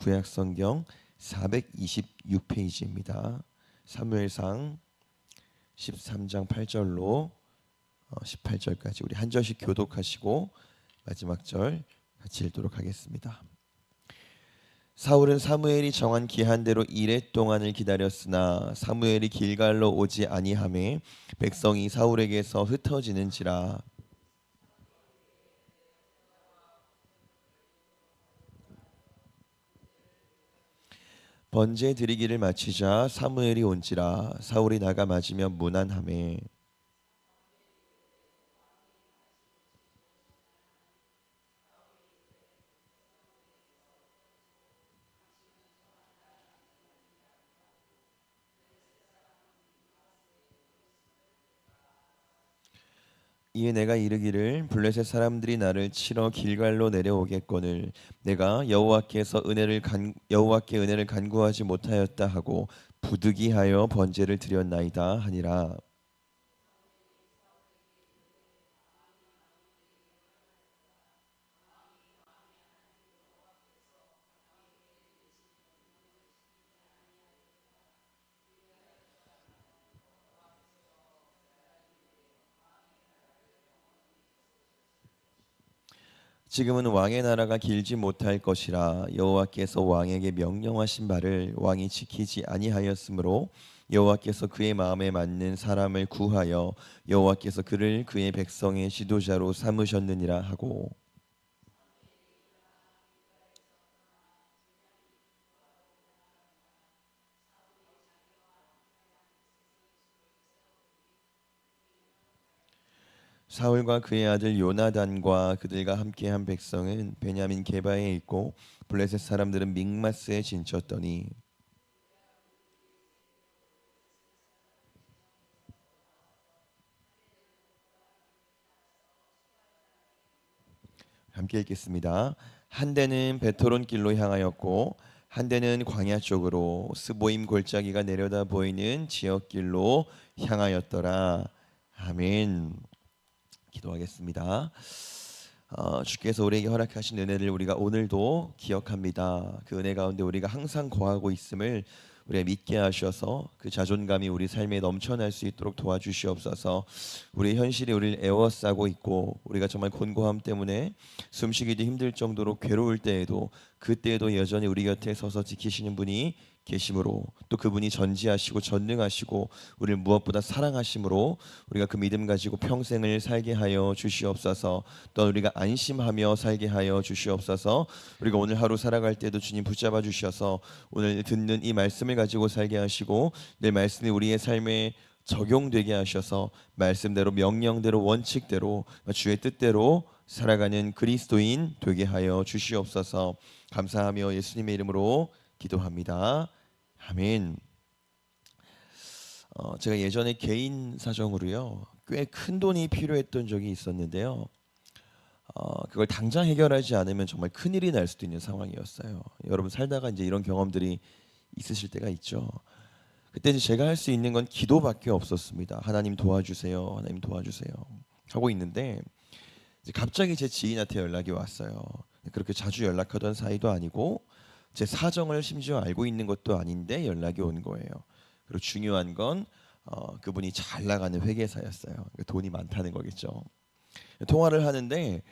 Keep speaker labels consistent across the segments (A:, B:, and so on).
A: 구약성경 426페이지입니다. 사무엘상 13장 8절로 18절까지 우리 한 절씩 교독하시고 마지막 절 같이 읽도록 하겠습니다. 사울은 사무엘이 정한 기한대로 이레 동안을 기다렸으나 사무엘이 길갈로 오지 아니하매 백성이 사울에게서 흩어지는지라. 번제 드리기를 마치자 사무엘이 온지라. 사울이 나가 맞으며 문안하매 이에 내가 이르기를 블레셋 사람들이 나를 치러 길갈로 내려오겠거늘 내가 여호와께 은혜를 간구하지 못하였다 하고 부득이하여 번제를 드렸나이다 하니라. 지금은 왕의 나라가 길지 못할 것이라. 여호와께서 왕에게 명령하신 바를 왕이 지키지 아니하였으므로 여호와께서 그의 마음에 맞는 사람을 구하여 여호와께서 그를 그의 백성의 지도자로 삼으셨느니라 하고. 사울과 그의 아들 요나단과 그들과 함께한 백성은 베냐민 게바에 있고 블레셋 사람들은 믹마스에 진쳤더니. 함께 읽겠습니다. 한 대는 베토론 길로 향하였고 한 대는 광야 쪽으로 스보임 골짜기가 내려다 보이는 지역길로 향하였더라. 아멘. 기도하겠습니다. 주께서 우리에게 허락하신 은혜를 우리가 오늘도 기억합니다. 그 은혜 가운데 우리가 항상 거하고 있음을 우리가 믿게 하셔서 그 자존감이 우리 삶에 넘쳐날 수 있도록 도와주시옵소서. 우리의 현실이 우리를 에워싸고 있고 우리가 정말 곤고함 때문에 숨쉬기도 힘들 정도로 괴로울 때에도 그때에도 여전히 우리 곁에 서서 지키시는 분이 계심으로 또 그분이 전지하시고 전능하시고 우리를 무엇보다 사랑하심으로 우리가 그 믿음 가지고 평생을 살게 하여 주시옵소서. 또 우리가 안심하며 살게 하여 주시옵소서. 우리가 오늘 하루 살아갈 때도 주님 붙잡아 주셔서 오늘 듣는 이 말씀을 가지고 살게 하시고 내 말씀이 우리의 삶에 적용되게 하셔서 말씀대로 명령대로 원칙대로 주의 뜻대로 살아가는 그리스도인 되게 하여 주시옵소서. 감사하며 예수님의 이름으로 기도합니다. 아멘. 제가 예전에 개인 사정으로요 꽤 큰 돈이 필요했던 적이 있었는데요. 그걸 당장 해결하지 않으면 정말 큰 일이 날 수도 있는 상황이었어요. 여러분 살다가 이제 이런 경험들이 있으실 때가 있죠. 그때 이제 제가 할 수 있는 건 기도밖에 없었습니다. 하나님 도와주세요, 하나님 도와주세요 하고 있는데 이제 갑자기 제 지인한테 연락이 왔어요. 그렇게 자주 연락하던 사이도 아니고 제 사정을 심지어 알고 있는 것도 아닌데 연락이 온 거예요. 그리고 중요한 건 그분이 잘 나가는 회계사였어요. 돈이 많다는 거겠죠. 통화를 하는데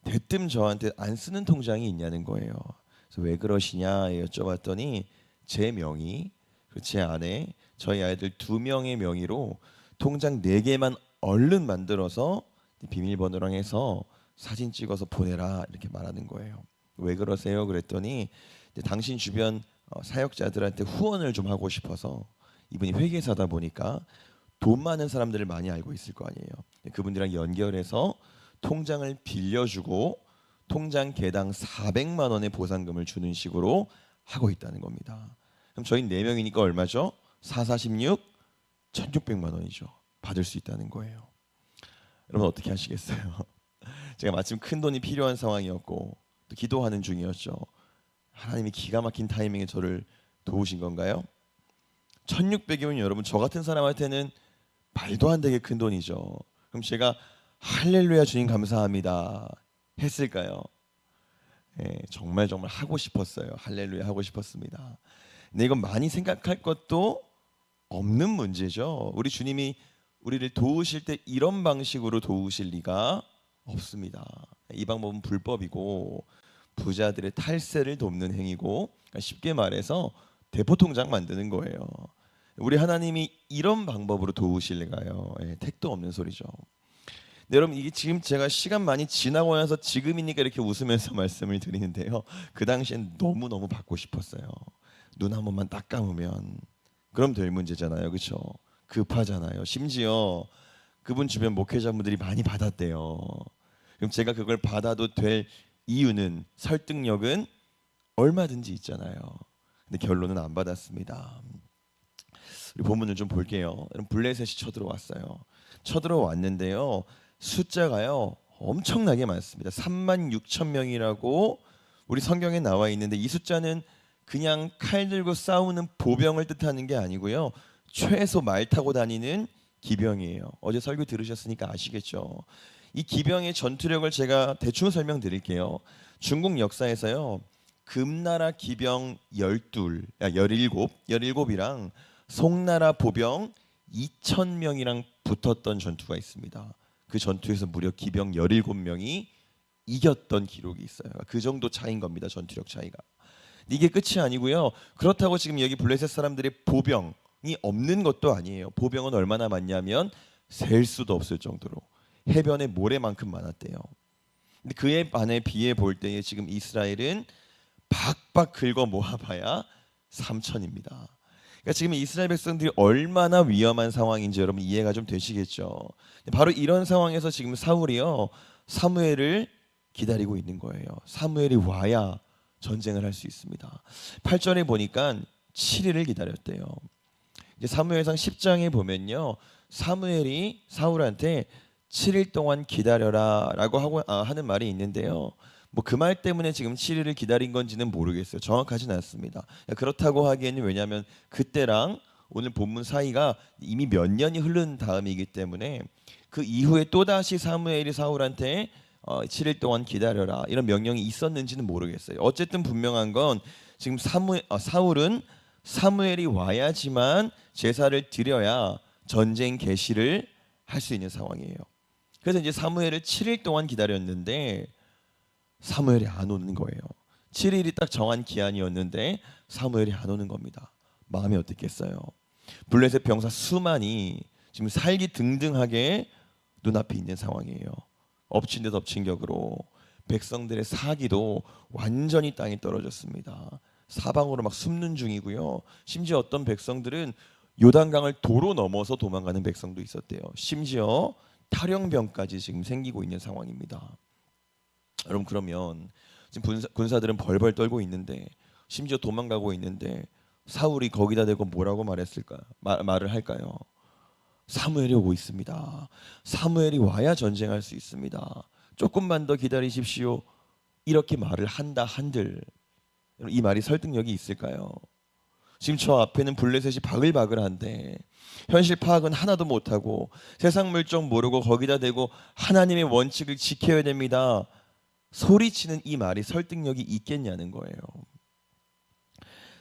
A: 대뜸 저한테 안 쓰는 통장이 있냐는 거예요. 그래서 왜 그러시냐 여쭤봤더니 제 명의, 제 아내, 저희 아이들 2명의 명의로 통장 4개만 얼른 만들어서 비밀번호랑 해서 사진 찍어서 보내라 이렇게 말하는 거예요. 왜 그러세요? 그랬더니 당신 주변 사역자들한테 후원을 좀 하고 싶어서. 이분이 회계사다 보니까 돈 많은 사람들을 많이 알고 있을 거 아니에요. 그분들이랑 연결해서 통장을 빌려주고 통장 개당 400만 원의 보상금을 주는 식으로 하고 있다는 겁니다. 그럼 저희 4명이니까 얼마죠? 4, 4, 16, 1600만 원이죠. 받을 수 있다는 거예요. 여러분 어떻게 하시겠어요? 제가 마침 큰 돈이 필요한 상황이었고 또 기도하는 중이었죠. 하나님이 기가 막힌 타이밍에 저를 도우신 건가요? 1600이면 여러분 저 같은 사람한테는 말도 안 되게 큰 돈이죠. 그럼 제가 할렐루야 주님 감사합니다 했을까요? 정말 정말 하고 싶었어요. 할렐루야 하고 싶었습니다. 근데 이건 많이 생각할 것도 없는 문제죠. 우리 주님이 우리를 도우실 때 이런 방식으로 도우실 리가 없습니다. 이 방법은 불법이고 부자들의 탈세를 돕는 행위고, 그러니까 쉽게 말해서 대포통장 만드는 거예요. 우리 하나님이 이런 방법으로 도우실까요? 택도 없는 소리죠. 네, 여러분 이게 지금 제가 시간 많이 지나고 나서 지금이니까 이렇게 웃으면서 말씀을 드리는데요. 그 당시엔 너무너무 받고 싶었어요. 눈 한 번만 딱 감으면 그럼 될 문제잖아요. 그렇죠? 급하잖아요. 심지어 그분 주변 목회자분들이 많이 받았대요. 그럼 제가 그걸 받아도 될 이유는, 설득력은 얼마든지 있잖아요. 근데 결론은 안 받았습니다. 우리 본문을 좀 볼게요. 블레셋이 쳐들어왔어요. 쳐들어왔는데요. 숫자가요 엄청나게 많습니다. 36,000명이라고 우리 성경에 나와 있는데, 이 숫자는 그냥 칼 들고 싸우는 보병을 뜻하는 게 아니고요. 최소 말 타고 다니는 기병이에요. 어제 설교 들으셨으니까 아시겠죠. 이 기병의 전투력을 제가 대충 설명드릴게요. 중국 역사에서요. 금나라 기병 17이랑 송나라 보병 2,000명이랑 붙었던 전투가 있습니다. 그 전투에서 무려 기병 17명이 이겼던 기록이 있어요. 그 정도 차이인 겁니다. 전투력 차이가. 이게 끝이 아니고요. 그렇다고 지금 여기 블레셋 사람들의 보병이 없는 것도 아니에요. 보병은 얼마나 많냐면 셀 수도 없을 정도로 해변의 모래만큼 많았대요. 근데 그에 반해 비해 볼 때에 지금 이스라엘은 박박 긁어 모아봐야 3천입니다. 그러니까 지금 이스라엘 백성들이 얼마나 위험한 상황인지 여러분 이해가 좀 되시겠죠. 바로 이런 상황에서 지금 사울이요 사무엘을 기다리고 있는 거예요. 사무엘이 와야 전쟁을 할 수 있습니다. 8절에 보니까 7일을 기다렸대요. 이제 사무엘상 10장에 보면요, 사무엘이 사울한테 7일 동안 기다려라라고 하는 말이 있는데요. 뭐 그 말 때문에 지금 7일을 기다린 건지는 모르겠어요. 정확하진 않습니다. 그렇다고 하기에는, 왜냐하면 그때랑 오늘 본문 사이가 이미 몇 년이 흐른 다음이기 때문에 그 이후에 또다시 사무엘이 사울한테 7일 동안 기다려라 이런 명령이 있었는지는 모르겠어요. 어쨌든 분명한 건 지금 사울은 사무엘이 와야지만 제사를 드려야 전쟁 개시를 할 수 있는 상황이에요. 그래서 이제 사무엘을 7일 동안 기다렸는데 사무엘이 안 오는 거예요. 7일이 딱 정한 기한이었는데 사무엘이 안 오는 겁니다. 마음이 어떻겠어요? 블레셋 병사 수만이 지금 살기 등등하게 눈앞에 있는 상황이에요. 엎친 데 덮친 격으로 백성들의 사기도 완전히 땅에 떨어졌습니다. 사방으로 막 숨는 중이고요. 심지어 어떤 백성들은 요단강을 도로 넘어서 도망가는 백성도 있었대요. 심지어 탈영병까지 지금 생기고 있는 상황입니다. 여러분, 그러면 지금 군사들은 벌벌 떨고 있는데, 심지어 도망가고 있는데 사울이 거기다 대고 뭐라고 말을 할까요? 사무엘이 오고 있습니다. 사무엘이 와야 전쟁할 수 있습니다. 조금만 더 기다리십시오. 이렇게 말을 한다 한들 이 말이 설득력이 있을까요? 지금 저 앞에는 블레셋이 바글바글한데 현실 파악은 하나도 못하고 세상 물정 모르고 거기다 대고 하나님의 원칙을 지켜야 됩니다. 소리치는 이 말이 설득력이 있겠냐는 거예요.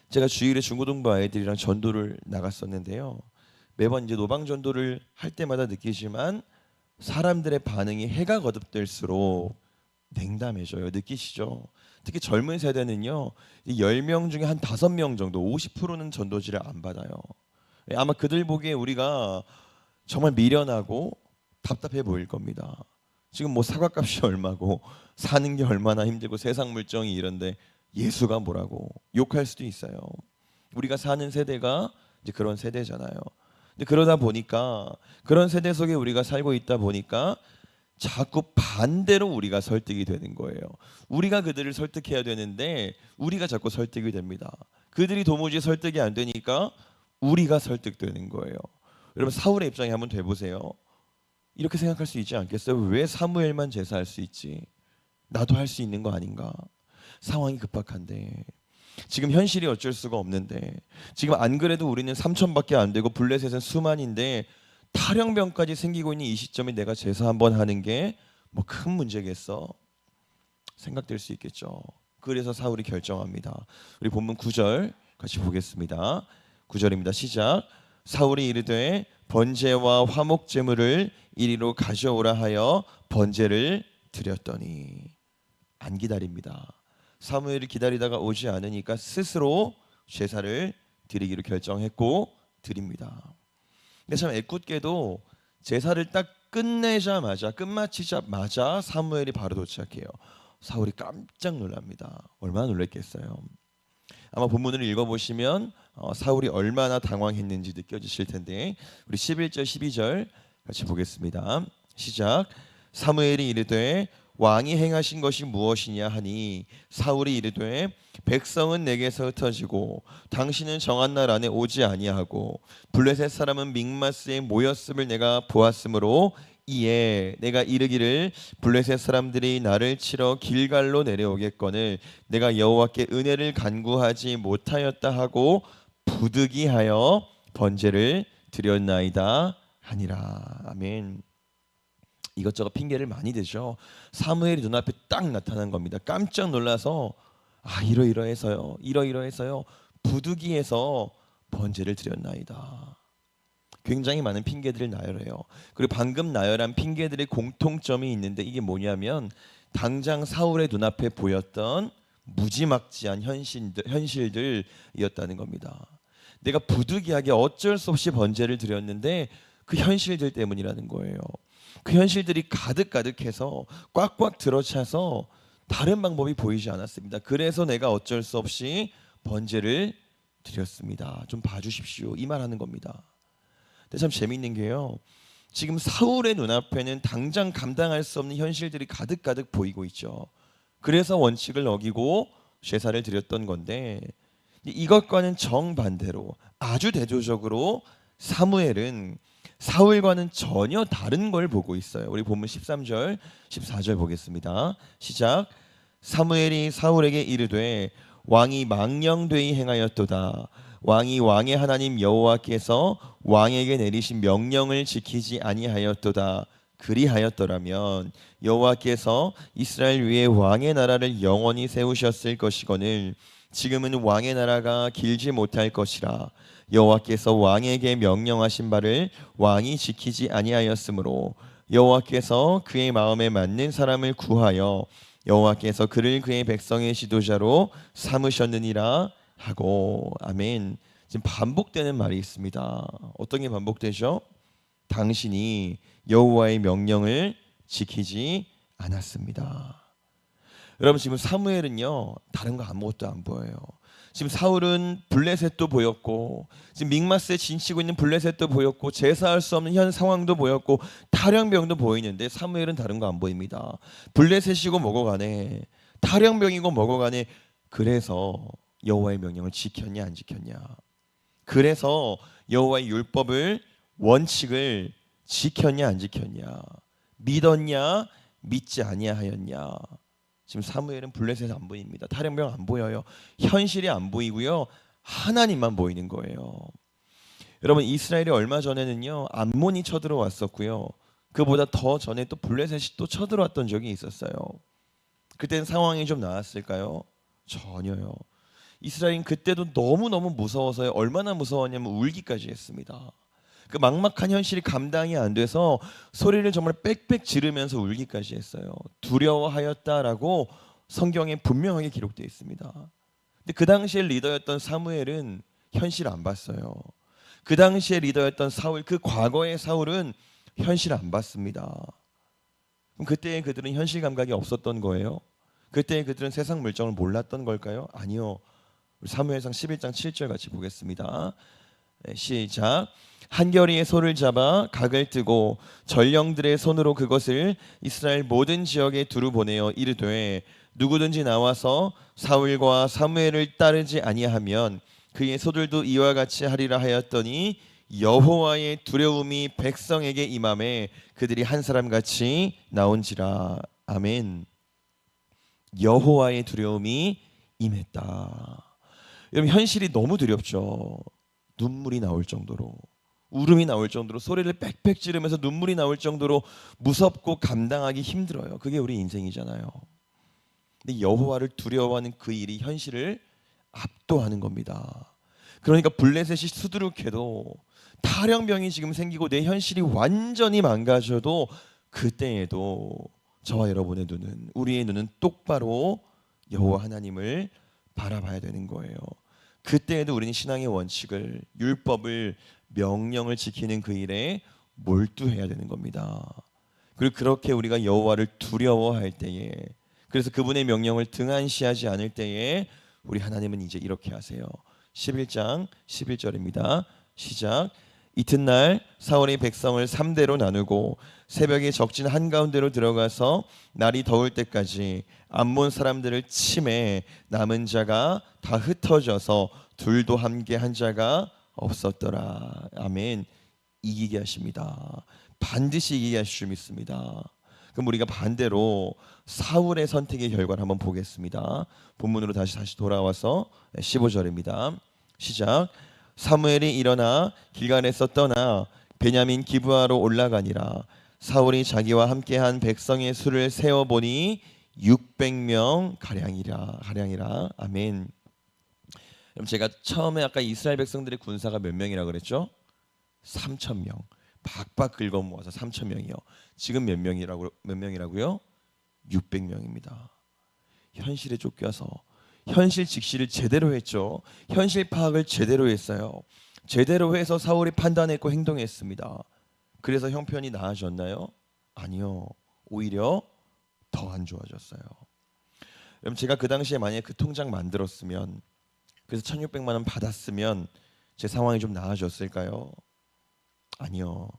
A: 제가 주일에 중고등부 아이들이랑 전도를 나갔었는데요. 매번 이제 노방 전도를 할 때마다 느끼지만 사람들의 반응이 해가 거듭될수록 냉담해져요. 느끼시죠? 특히 젊은 세대는요, 10명 중에 한 5명 정도, 50%는 전도지를 안 받아요. 아마 그들 보기에 우리가 정말 미련하고 답답해 보일 겁니다. 지금 뭐 사과값이 얼마고 사는 게 얼마나 힘들고 세상 물정이 이런데 예수가 뭐라고 욕할 수도 있어요. 우리가 사는 세대가 이제 그런 세대잖아요. 근데 그러다 보니까, 그런 세대 속에 우리가 살고 있다 보니까 자꾸 반대로 우리가 설득이 되는 거예요. 우리가 그들을 설득해야 되는데 우리가 자꾸 설득이 됩니다. 그들이 도무지 설득이 안 되니까 우리가 설득되는 거예요. 여러분, 사울의 입장에 한번 돼보세요. 이렇게 생각할 수 있지 않겠어요? 왜 사무엘만 제사할 수 있지? 나도 할 수 있는 거 아닌가? 상황이 급박한데, 지금 현실이 어쩔 수가 없는데, 지금 안 그래도 우리는 3천밖에 안 되고 블레셋은 수만인데 탈영병까지 생기고 있는 이 시점에 내가 제사 한번 하는 게 뭐 큰 문제겠어? 생각될 수 있겠죠. 그래서 사울이 결정합니다. 우리 본문 9절 같이 보겠습니다. 9절입니다. 시작. 사울이 이르되 번제와 화목 제물을 이리로 가져오라 하여 번제를 드렸더니 안 기다립니다. 사무엘이 기다리다가 오지 않으니까 스스로 제사를 드리기로 결정했고 드립니다. 근데 참 애꿎게도 제사를 딱 끝마치자마자 사무엘이 바로 도착해요. 사울이 깜짝 놀랍니다. 얼마나 놀랐겠어요. 아마 본문을 읽어보시면 사울이 얼마나 당황했는지 느껴지실 텐데 우리 11절 12절 같이 보겠습니다. 시작. 사무엘이 이르되 왕이 행하신 것이 무엇이냐 하니 사울이 이르되 백성은 내게서 흩어지고 당신은 정한 날 안에 오지 아니하고 블레셋 사람은 믹마스에 모였음을 내가 보았으므로 이에 내가 이르기를 블레셋 사람들이 나를 치러 길갈로 내려오겠거늘 내가 여호와께 은혜를 간구하지 못하였다 하고 부득이하여 번제를 드렸나이다 하니라. 아멘. 이것저것 핑계를 많이 대죠. 사무엘이 눈앞에 딱 나타난 겁니다. 깜짝 놀라서 이러이러해서요 부득이해서 번제를 드렸나이다. 굉장히 많은 핑계들을 나열해요. 그리고 방금 나열한 핑계들의 공통점이 있는데 이게 뭐냐면 당장 사울의 눈앞에 보였던 무지막지한 현실들이었다는 겁니다. 내가 부득이하게 어쩔 수 없이 번제를 드렸는데 그 현실들 때문이라는 거예요. 그 현실들이 가득가득해서 꽉꽉 들어차서 다른 방법이 보이지 않았습니다. 그래서 내가 어쩔 수 없이 번제를 드렸습니다. 좀 봐주십시오. 이 말하는 겁니다. 근데 참 재미있는 게요. 지금 사울의 눈앞에는 당장 감당할 수 없는 현실들이 가득가득 보이고 있죠. 그래서 원칙을 어기고 제사를 드렸던 건데 이것과는 정반대로 아주 대조적으로 사무엘은 사울과는 전혀 다른 걸 보고 있어요. 우리 본문 13절 14절 보겠습니다. 시작. 사무엘이 사울에게 이르되 왕이 망령되이 행하였도다. 왕이 왕의 하나님 여호와께서 왕에게 내리신 명령을 지키지 아니하였도다. 그리하였더라면 여호와께서 이스라엘 위에 왕의 나라를 영원히 세우셨을 것이거늘 지금은 왕의 나라가 길지 못할 것이라. 여호와께서 왕에게 명령하신 바를 왕이 지키지 아니하였으므로 여호와께서 그의 마음에 맞는 사람을 구하여 여호와께서 그를 그의 백성의 지도자로 삼으셨느니라 하고. 아멘. 지금 반복되는 말이 있습니다. 어떤 게 반복되죠? 당신이 여호와의 명령을 지키지 않았습니다. 여러분 지금 사무엘은요 다른 거 아무것도 안 보여요. 지금 사울은 블레셋도 보였고 지금 믹마스에 진치고 있는 블레셋도 보였고 제사할 수 없는 현 상황도 보였고 탈영병도 보이는데 사무엘은 다른 거 안 보입니다. 블레셋이고 뭐고 간에 탈영병이고 뭐고 간에 그래서 여호와의 명령을 지켰냐 안 지켰냐, 그래서 여호와의 율법을 원칙을 지켰냐 안 지켰냐, 믿었냐 믿지 아니하였냐. 지금 사무엘은 블레셋 안 보입니다. 탈영병 안 보여요. 현실이 안 보이고요. 하나님만 보이는 거예요. 여러분 이스라엘이 얼마 전에는요 암몬이 쳐들어왔었고요. 그보다 더 전에 또 블레셋이 또 쳐들어왔던 적이 있었어요. 그때는 상황이 좀 나았을까요? 전혀요. 이스라엘은 그때도 너무너무 무서워서요. 얼마나 무서웠냐면 울기까지 했습니다. 그 막막한 현실이 감당이 안 돼서 소리를 정말 빽빽 지르면서 울기까지 했어요. 두려워하였다라고 성경에 분명하게 기록되어 있습니다. 근데 그 당시에 리더였던 사무엘은 현실 안 봤어요. 그 당시에 리더였던 사울, 그 과거의 사울은 현실 안 봤습니다. 그럼 그때 그들은 현실 감각이 없었던 거예요? 그때 그들은 세상 물정을 몰랐던 걸까요? 아니요. 사무엘상 11장 7절 같이 보겠습니다. 시작. 한겨레의 소를 잡아 각을 뜨고 전령들의 손으로 그것을 이스라엘 모든 지역에 두루 보내어 이르되 누구든지 나와서 사울과 사무엘을 따르지 아니하면 그의 소들도 이와 같이 하리라 하였더니 여호와의 두려움이 백성에게 임함에 그들이 한 사람같이 나온지라. 아멘. 여호와의 두려움이 임했다. 여러분 현실이 너무 두렵죠. 눈물이 나올 정도로, 울음이 나올 정도로, 소리를 빽빽 지르면서 눈물이 나올 정도로 무섭고 감당하기 힘들어요. 그게 우리 인생이잖아요. 근데 여호와를 두려워하는 그 일이 현실을 압도하는 겁니다. 그러니까 블레셋이 수두룩해도 탈영병이 지금 생기고 내 현실이 완전히 망가져도 그때에도 저와 여러분의 눈은, 우리의 눈은 똑바로 여호와 하나님을 바라봐야 되는 거예요. 그때에도 우리는 신앙의 원칙을, 율법을, 명령을 지키는 그 일에 몰두해야 되는 겁니다. 그리고 그렇게 우리가 여호와를 두려워할 때에, 그래서 그분의 명령을 등한시하지 않을 때에 우리 하나님은 이제 이렇게 하세요. 11장 11절입니다. 시작. 이튿날 사울이 백성을 3대로 나누고 새벽에 적진 한가운데로 들어가서 날이 더울 때까지 암몬 사람들을 치매 남은 자가 다 흩어져서 둘도 함께 한 자가 없었더라. 아멘. 이기게 하십니다. 반드시 이기게 하실 줄 믿습니다. 그럼 우리가 반대로 사울의 선택의 결과를 한번 보겠습니다. 본문으로 다시 돌아와서 15절입니다. 시작. 사무엘이 일어나 길갈에서 떠나 베냐민 기브아로 올라가니라. 사울이 자기와 함께한 백성의 수를 세어 보니 600명 가량이라. 아멘. 그럼 제가 처음에 아까 이스라엘 백성들의 군사가 몇 명이라 그랬죠? 3,000명. 박박 긁어 모아서 3,000명이요. 지금 몇 명이라고요? 600명입니다. 현실에 쫓겨서 현실 직시를 제대로 했죠. 현실 파악을 제대로 했어요. 제대로 해서 사울이 판단했고 행동했습니다. 그래서 형편이 나아졌나요? 아니요. 오히려 더 안 좋아졌어요. 그럼 제가 그 당시에 만약에 그 통장 만들었으면, 그래서 1,600만 원 받았으면 제 상황이 좀 나아졌을까요? 아니요.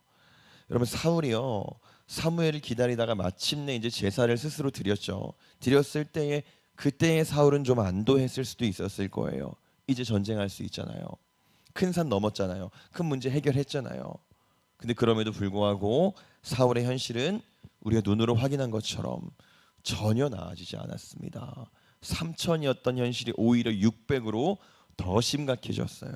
A: 여러분, 사울이요, 사무엘을 기다리다가 마침내 이제 제사를 스스로 드렸죠. 드렸을 때에 그때의 사울은 좀 안도했을 수도 있었을 거예요. 이제 전쟁할 수 있잖아요. 큰 산 넘었잖아요. 큰 문제 해결했잖아요. 근데 그럼에도 불구하고 사울의 현실은 우리가 눈으로 확인한 것처럼 전혀 나아지지 않았습니다. 3,000이었던 현실이 오히려 600으로 더 심각해졌어요.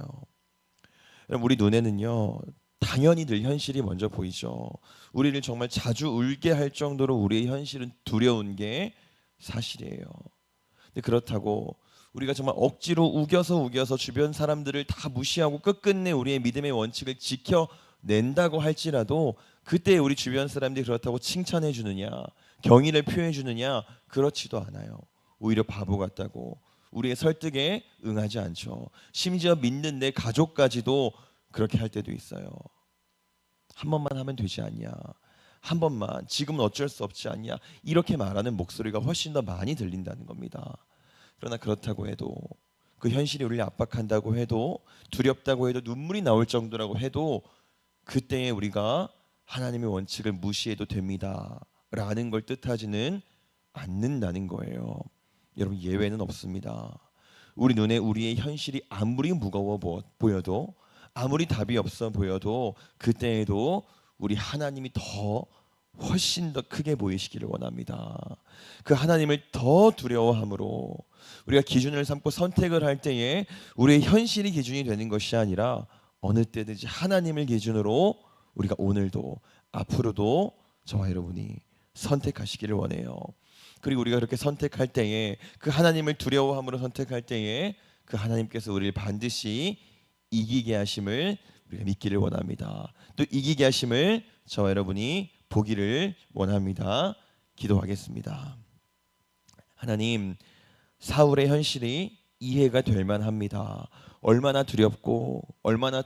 A: 여러분, 우리 눈에는요, 당연히 늘 현실이 먼저 보이죠. 우리를 정말 자주 울게 할 정도로 우리의 현실은 두려운 게 사실이에요. 근데 그렇다고 우리가 정말 억지로 우겨서 주변 사람들을 다 무시하고 끝끝내 우리의 믿음의 원칙을 지켜낸다고 할지라도 그때 우리 주변 사람들이 그렇다고 칭찬해 주느냐, 경의를 표해 주느냐? 그렇지도 않아요. 오히려 바보 같다고 우리의 설득에 응하지 않죠. 심지어 믿는 내 가족까지도 그렇게 할 때도 있어요. 한 번만 하면 되지 않냐, 한 번만, 지금은 어쩔 수 없지 않냐, 이렇게 말하는 목소리가 훨씬 더 많이 들린다는 겁니다. 그러나 그렇다고 해도, 그 현실이 우리를 압박한다고 해도, 두렵다고 해도, 눈물이 나올 정도라고 해도 그때에 우리가 하나님의 원칙을 무시해도 됩니다 라는 걸 뜻하지는 않는다는 거예요. 여러분, 예외는 없습니다. 우리 눈에 우리의 현실이 아무리 무거워 보여도, 아무리 답이 없어 보여도 그때에도 우리 하나님이 훨씬 더 크게 보이시기를 원합니다. 그 하나님을 더 두려워함으로 우리가 기준을 삼고 선택을 할 때에 우리의 현실이 기준이 되는 것이 아니라 어느 때든지 하나님을 기준으로 우리가 오늘도 앞으로도 저와 여러분이 선택하시기를 원해요. 그리고 우리가 그렇게 선택할 때에, 그 하나님을 두려워함으로 선택할 때에 그 하나님께서 우리를 반드시 이기게 하심을 우리가 믿기를 원합니다. 또 이기게 하심을 저와 여러분이 보기를 원합니다. 기도하겠습니다. 하나님, 사울의 현실이 이해가 될 만합니다. 얼마나 두렵고 얼마나